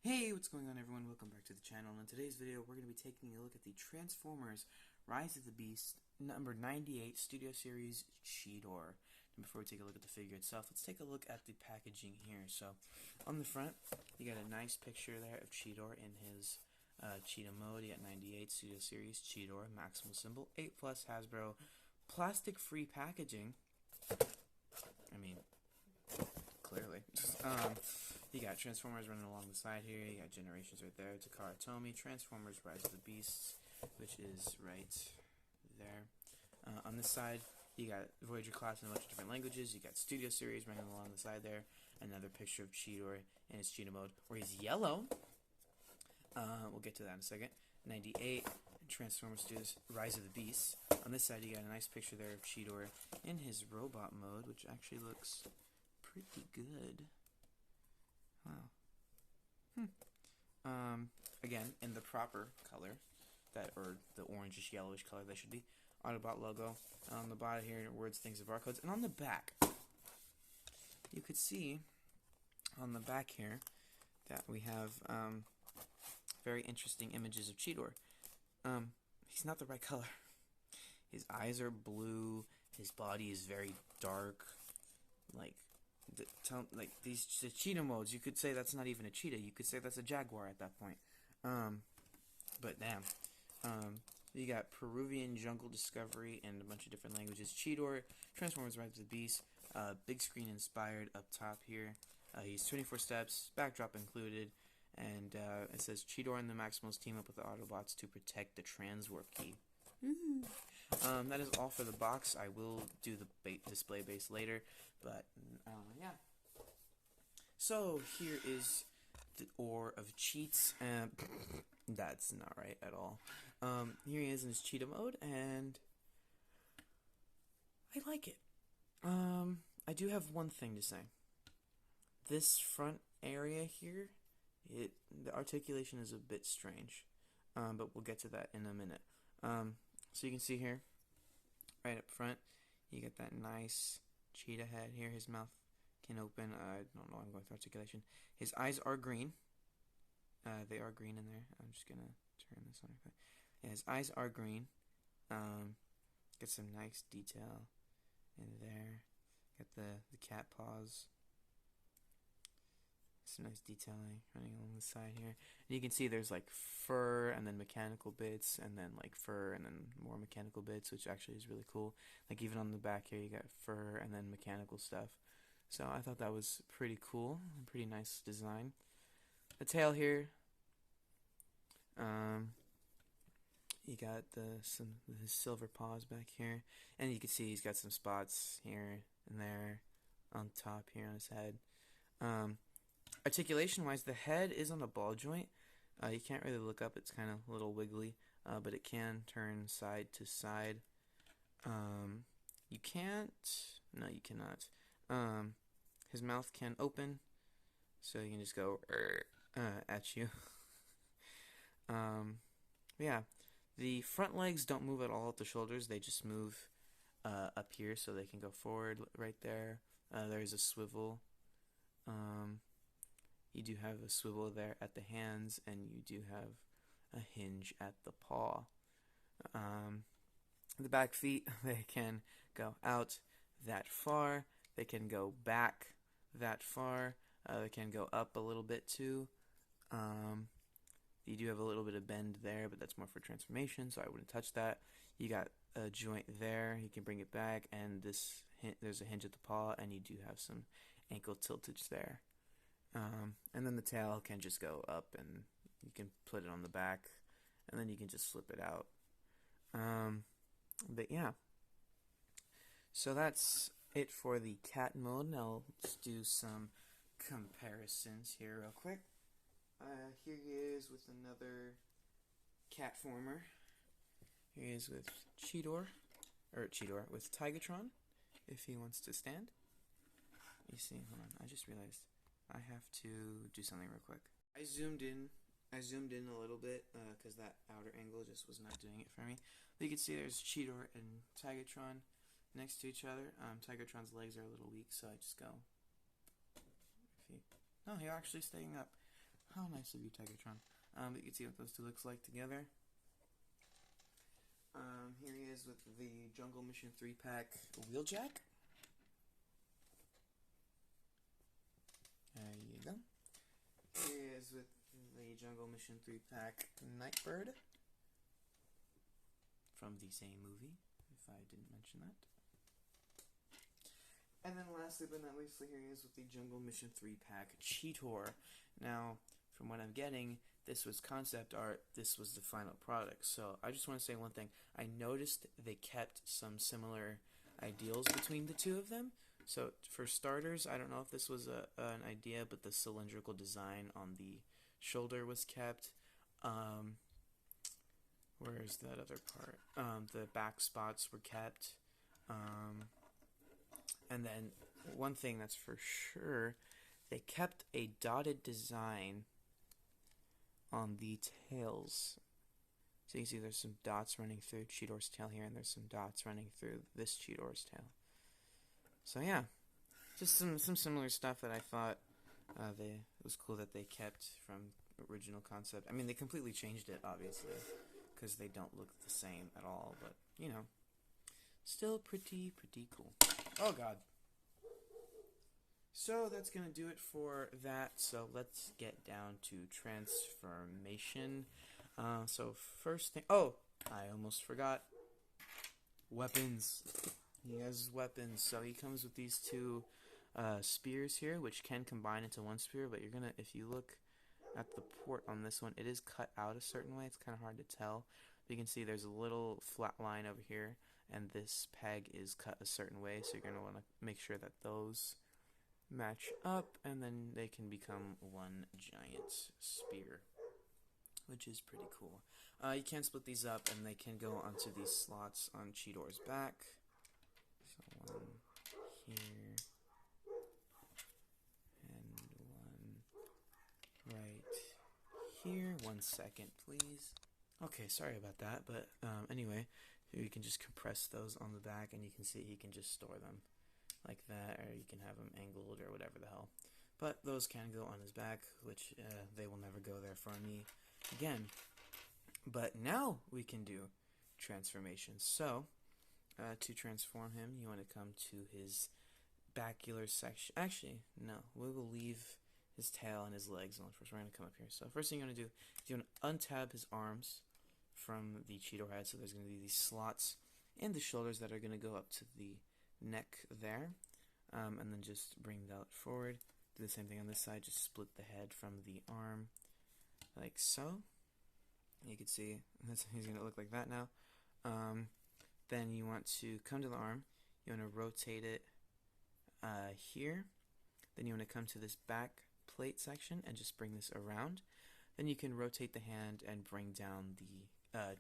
Hey, what's going on everyone? Welcome back to the channel. And in today's video, we're going to be taking a look at the Transformers Rise of the Beast number 98 Studio Series Cheetor. And before we take a look at the figure itself, let's take a look at the packaging here. So, on the front, you got a nice picture there of Cheetor in his Cheetah mode. You got 98 Studio Series Cheetor, maximal symbol, 8+ Hasbro, plastic-free packaging. I mean, clearly. You got Transformers running along the side here. You got Generations right there. Takara Tomy, Transformers Rise of the Beasts, which is right there. On this side, you got Voyager class in a bunch of different languages. You got Studio Series running along the side there. Another picture of Cheetor in his Cheetah mode, where he's yellow. We'll get to that in a second. 98, Transformers Studios Rise of the Beasts. On this side, you got a nice picture there of Cheetor in his robot mode, which actually looks pretty good. Wow. Again, in the proper color, or the orangish yellowish color they should be. Autobot logo on the bottom here, words, things, and barcodes, and on the back, you could see on the back here that we have very interesting images of Cheetor. He's not the right color. His eyes are blue. His body is very dark, the cheetah modes, you could say that's not even a cheetah. You could say that's a jaguar at that point. But damn. You got Peruvian jungle discovery and a bunch of different languages. Cheetor, Transformers Rise of the Beast, big screen inspired up top here. He's 24 steps, backdrop included, and it says Cheetor and the Maximals team up with the Autobots to protect the Transwarp key. That is all for the box. I will do the display base later, but yeah. So here is the ore of cheats, and that's not right at all. Here he is in his cheetah mode, and I like it. I do have one thing to say. This front area here, the articulation is a bit strange, but we'll get to that in a minute. So you can see here, right up front, you get that nice cheetah head here. His mouth can open. I don't know, I'm going through articulation. His eyes are green. They are green in there. I'm just going to turn this on. Yeah, his eyes are green. Get some nice detail in there. Get the cat paws. Some nice detailing running along the side here. And you can see there's like fur and then mechanical bits and then like fur and then more mechanical bits, which actually is really cool. Like even on the back here you got fur and then mechanical stuff. So I thought that was pretty cool. Pretty nice design. The tail here. You got his silver paws back here. And you can see he's got some spots here and there on top here on his head. Articulation wise, the head is on a ball joint. You can't really look up, it's kind of a little wiggly, but it can turn side to side. You can't, no you cannot. His mouth can open, so you can just go at you. Yeah, the front legs don't move at all at the shoulders, they just move up here, so they can go forward right there. There's a swivel. You do have a swivel there at the hands, and you do have a hinge at the paw. The back feet, they can go out that far. They can go back that far. They can go up a little bit too. You do have a little bit of bend there, but that's more for transformation, so I wouldn't touch that. You got a joint there. You can bring it back, and there's a hinge at the paw, and you do have some ankle tiltage there. And then the tail can just go up, and you can put it on the back, and then you can just flip it out. But yeah, so that's it for the cat mode. Now let's do some comparisons here real quick. Here he is with another cat former. Here he is with Cheetor, with Tigatron, if he wants to stand. You see, hold on, I just realized I have to do something real quick. I zoomed in a little bit because that outer angle just was not doing it for me. But you can see there's Cheetor and Tigatron next to each other. Tigatron's legs are a little weak, so I just go. No, you're actually staying up. How nice of you, Tigertron. But you can see what those two looks like together. Here he is with the Jungle Mission 3-pack Wheeljack. There you go. Here he is with the Jungle Mission 3-pack Nightbird from the same movie, if I didn't mention that. And then lastly but not least, here he is with the Jungle Mission 3-pack Cheetor. Now, from what I'm getting, this was concept art, this was the final product. So I just want to say one thing. I noticed they kept some similar ideals between the two of them. So for starters, I don't know if this was an idea, but the cylindrical design on the shoulder was kept. Where's that other part? The back spots were kept. And then one thing that's for sure, they kept a dotted design on the tails. So you can see there's some dots running through Cheetor's tail here, and there's some dots running through this Cheetor's tail. So yeah, just some similar stuff that I thought it was cool that they kept from original concept. I mean, they completely changed it, obviously, because they don't look the same at all, but, you know, still pretty cool. Oh god. So that's going to do it for that. So let's get down to transformation. So first thing, oh, I almost forgot. Weapons. He has weapons. So he comes with these two spears here, which can combine into one spear, but you're going to, if you look at the port on this one, it is cut out a certain way. It's kind of hard to tell. You can see there's a little flat line over here, and this peg is cut a certain way, so you're going to want to make sure that those match up, and then they can become one giant spear, which is pretty cool. You can split these up, and they can go onto these slots on Cheetor's back. So one here, and one right here. 1 second, please. Okay, sorry about that, but anyway, you can just compress those on the back, and you can see you can just store them like that, or you can have them angled or whatever the hell. But those can go on his back, which they will never go there for me again. But now we can do transformations. So to transform him, you want to come to his bacular section. Actually, no, we will leave his tail and his legs on first. We're going to come up here. So first thing you want to do is you want to untap his arms from the Cheetor head. So there's going to be these slots in the shoulders that are going to go up to the neck there, and then just bring that forward. Do the same thing on this side, just split the head from the arm like so. You can see he's going to look like that now. Then you want to come to the arm, you want to rotate it here, then you want to come to this back plate section and just bring this around. Then you can rotate the hand and bring down the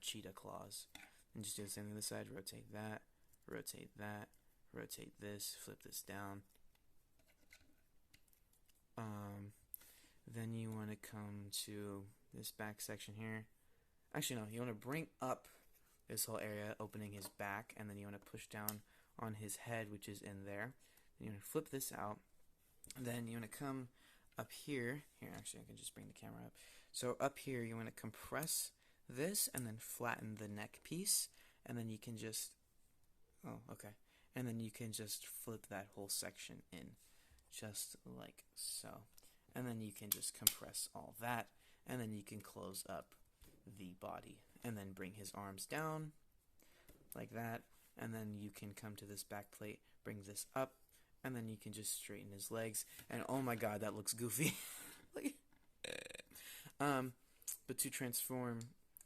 cheetah claws, and just do the same thing on this side. Rotate that, rotate that, rotate this, flip this down. Then you want to come to this back section here. Actually, no, you want to bring up this whole area, opening his back, and then you want to push down on his head, which is in there. Then you want to flip this out. Then you want to come up here. Here, actually, I can just bring the camera up. So up here, you want to compress this and then flatten the neck piece, and then you can just, oh, okay. And then you can just flip that whole section in, just like so. And then you can just compress all that, and then you can close up the body, and then bring his arms down, like that, and then you can come to this back plate, bring this up, and then you can just straighten his legs, and oh my god, that looks goofy. But to transform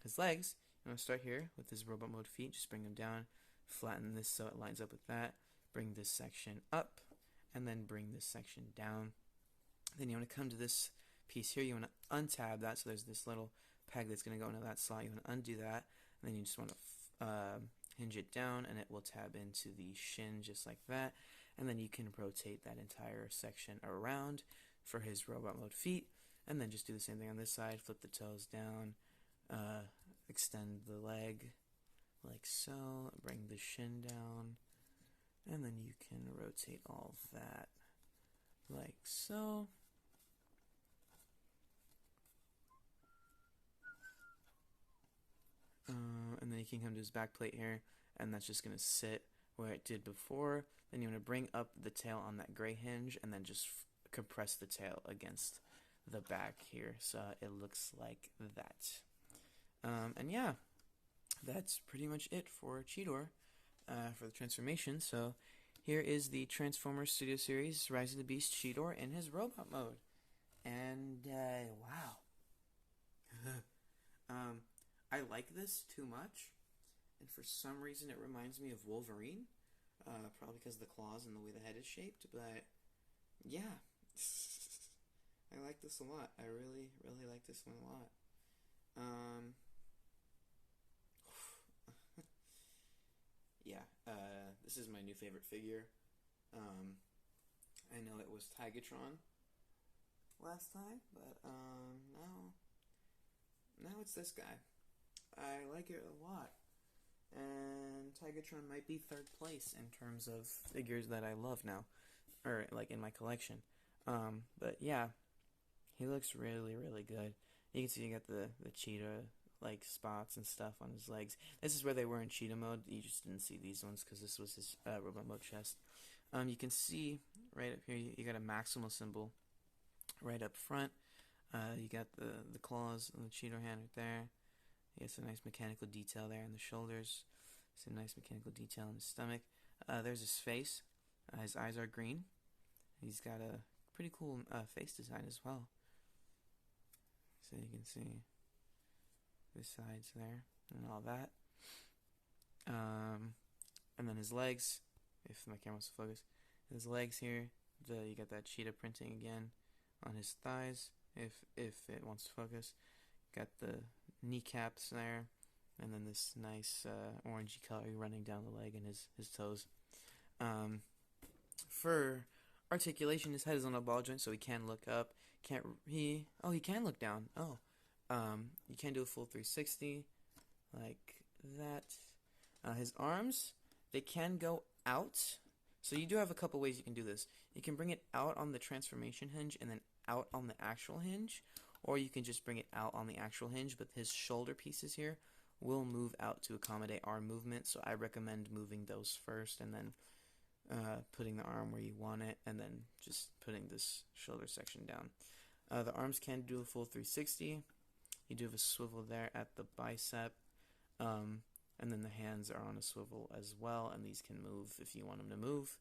his legs, you want to start here with his robot mode feet, just bring them down, flatten this so it lines up with that, bring this section up, and then bring this section down. Then you want to come to this piece here, you want to untab that, so there's this little peg that's going to go into that slot. You want to undo that, and then you just want to hinge it down, and it will tab into the shin just like that. And then you can rotate that entire section around for his robot mode feet, and then just do the same thing on this side. Flip the toes down, extend the leg like so, bring the shin down, and then you can rotate all of that like so. you can come to his back plate here, and that's just going to sit where it did before. Then you want to bring up the tail on that gray hinge, and then just compress the tail against the back here, so it looks like that. And yeah, that's pretty much it for Cheetor, for the transformation. So here is the Transformers Studio Series Rise of the Beasts Cheetor in his robot mode. And wow. I like this too much, and for some reason it reminds me of Wolverine, probably because of the claws and the way the head is shaped, but yeah, I like this a lot. I really, really like this one a lot. Yeah, this is my new favorite figure. I know it was Tigatron last time, but now it's this guy. I like it a lot, and Tigatron might be third place in terms of figures that I love now, or like in my collection. But yeah, he looks really, really good. You can see you got the cheetah like spots and stuff on his legs. This is where they were in cheetah mode. You just didn't see these ones because this was his robot mode chest. You can see right up here you got a maximal symbol right up front. You got the claws on the Cheetor hand right there. You got some nice mechanical detail there in the shoulders. Some nice mechanical detail in his stomach. There's his face. His eyes are green. He's got a pretty cool face design as well. So you can see the sides there and all that. And then his legs, if my camera wants to focus, his legs here, you got that cheetah printing again on his thighs, if it wants to focus. Got the kneecaps there, and then this nice orangey color running down the leg and his toes. For articulation, his head is on a ball joint, so he can look up. He can look down. You can do a full 360 like that. His arms, they can go out. So you do have a couple ways you can do this. You can bring it out on the transformation hinge and then out on the actual hinge, or you can just bring it out on the actual hinge, but his shoulder pieces here will move out to accommodate arm movement, so I recommend moving those first and then putting the arm where you want it, and then just putting this shoulder section down. The arms can do a full 360. You do have a swivel there at the bicep, and then the hands are on a swivel as well, and these can move if you want them to move.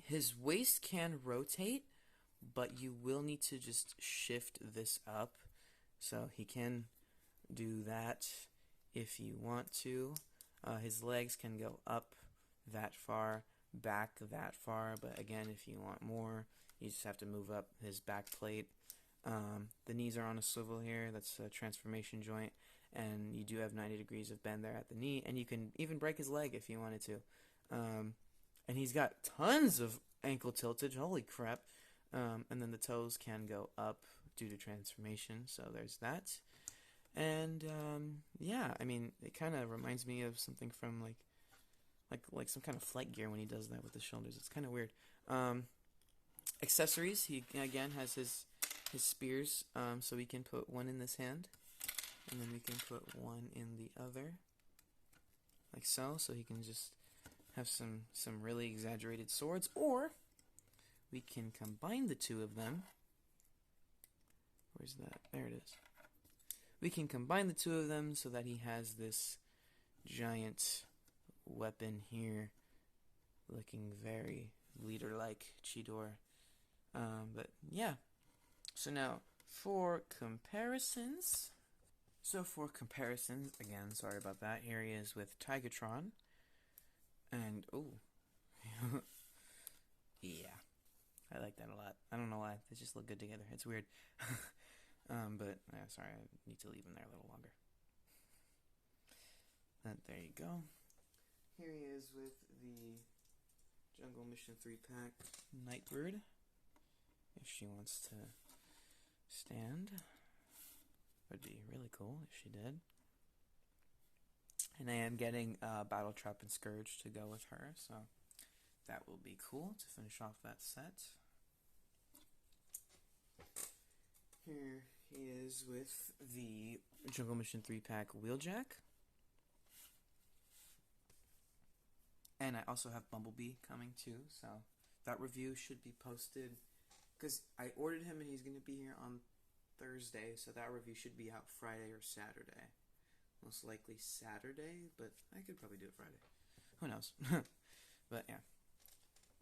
His waist can rotate, but you will need to just shift this up, so he can do that if you want to. His legs can go up that far, back that far, but again, if you want more, you just have to move up his back plate. The knees are on a swivel here. That's a transformation joint, and you do have 90 degrees of bend there at the knee, and you can even break his leg if you wanted to. And he's got tons of ankle tiltage. Holy crap. And then the toes can go up due to transformation, so there's that. And yeah, I mean, it kind of reminds me of something from like some kind of flight gear when he does that with his shoulders. It's kind of weird. Accessories, he again has his spears, so we can put one in this hand, and then we can put one in the other, like so he can just have some really exaggerated swords, or we can combine the two of them. Where's that? There it is. We can combine the two of them so that he has this giant weapon here, looking very leader-like Cheetor. But yeah. So now, for comparisons. Again, sorry about that. Here he is with Tigatron. And, oh. Yeah. I like that a lot. I don't know why. They just look good together. It's weird. But, yeah, sorry. I need to leave him there a little longer. There you go. Here he is with the Jungle Mission 3-pack Nightbird. If she wants to stand. Would be really cool if she did. And I am getting Battle Trap and Scourge to go with her, so that will be cool to finish off that set. Here is with the Jungle Mission 3-pack Wheeljack. And I also have Bumblebee coming too, so that review should be posted, because I ordered him and he's going to be here on Thursday, so that review should be out Friday or Saturday. Most likely Saturday, but I could probably do it Friday. Who knows? But yeah.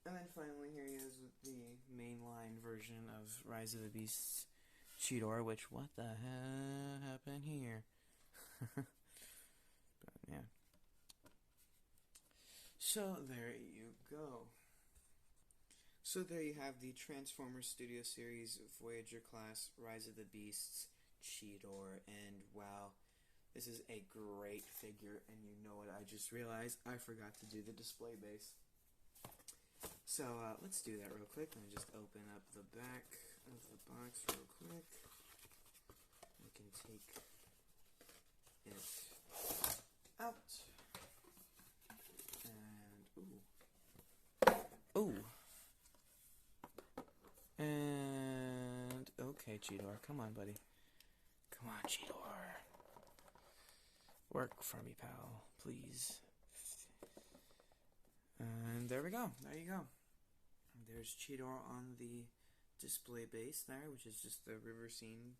And then finally here he is with the mainline version of Rise of the Beasts Cheetor, which, what the hell happened here? But yeah. So there you go. So there you have the Transformers Studio Series Voyager class Rise of the Beasts Cheetor, and wow, this is a great figure. And you know what I just realized? I forgot to do the display base. So let's do that real quick. Let me just open up the back of the box real quick. We can take it out. And ooh. And okay, Cheetor, come on, buddy. Come on, Cheetor. Work for me, pal, please. And there we go. There you go. There's Cheetor on the display base there, which is just the river scene,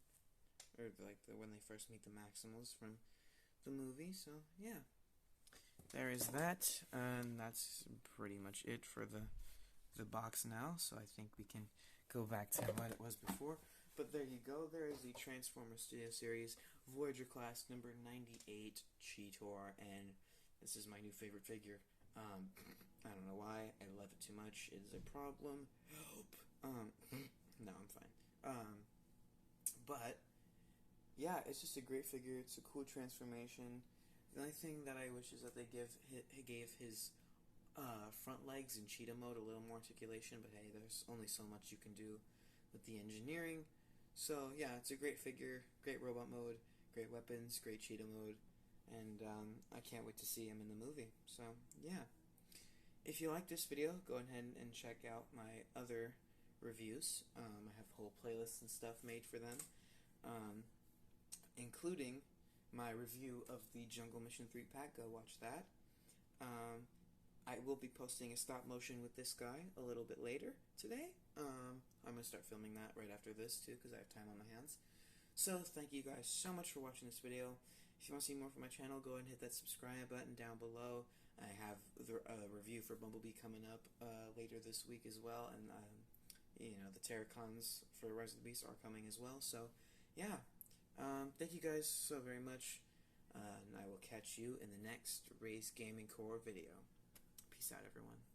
or like when they first meet the Maximals from the movie. So yeah, there is that, and that's pretty much it for the box now. So I think we can go back to what it was before. But there you go. There is the Transformers Studio Series Voyager class number 98 Cheetor, and this is my new favorite figure. I don't know why. I love it too much. It is a problem. Help. No, I'm fine. But yeah, it's just a great figure. It's a cool transformation. The only thing that I wish is that they gave his front legs in cheetah mode a little more articulation. But hey, there's only so much you can do with the engineering. So yeah, it's a great figure. Great robot mode. Great weapons. Great cheetah mode. And I can't wait to see him in the movie. So yeah. If you like this video, go ahead and check out my other reviews. I have whole playlists and stuff made for them, including my review of the Jungle Mission 3-pack. Go watch that. I will be posting a stop motion with this guy a little bit later today. I'm going to start filming that right after this too, because I have time on my hands. So thank you guys so much for watching this video. If you want to see more from my channel, go ahead and hit that subscribe button down below. I have the review for Bumblebee coming up later this week as well, and you know, the Terracons for Rise of the Beasts are coming as well. So yeah, thank you guys so very much, and I will catch you in the next Raysgamingcore video. Peace out, everyone.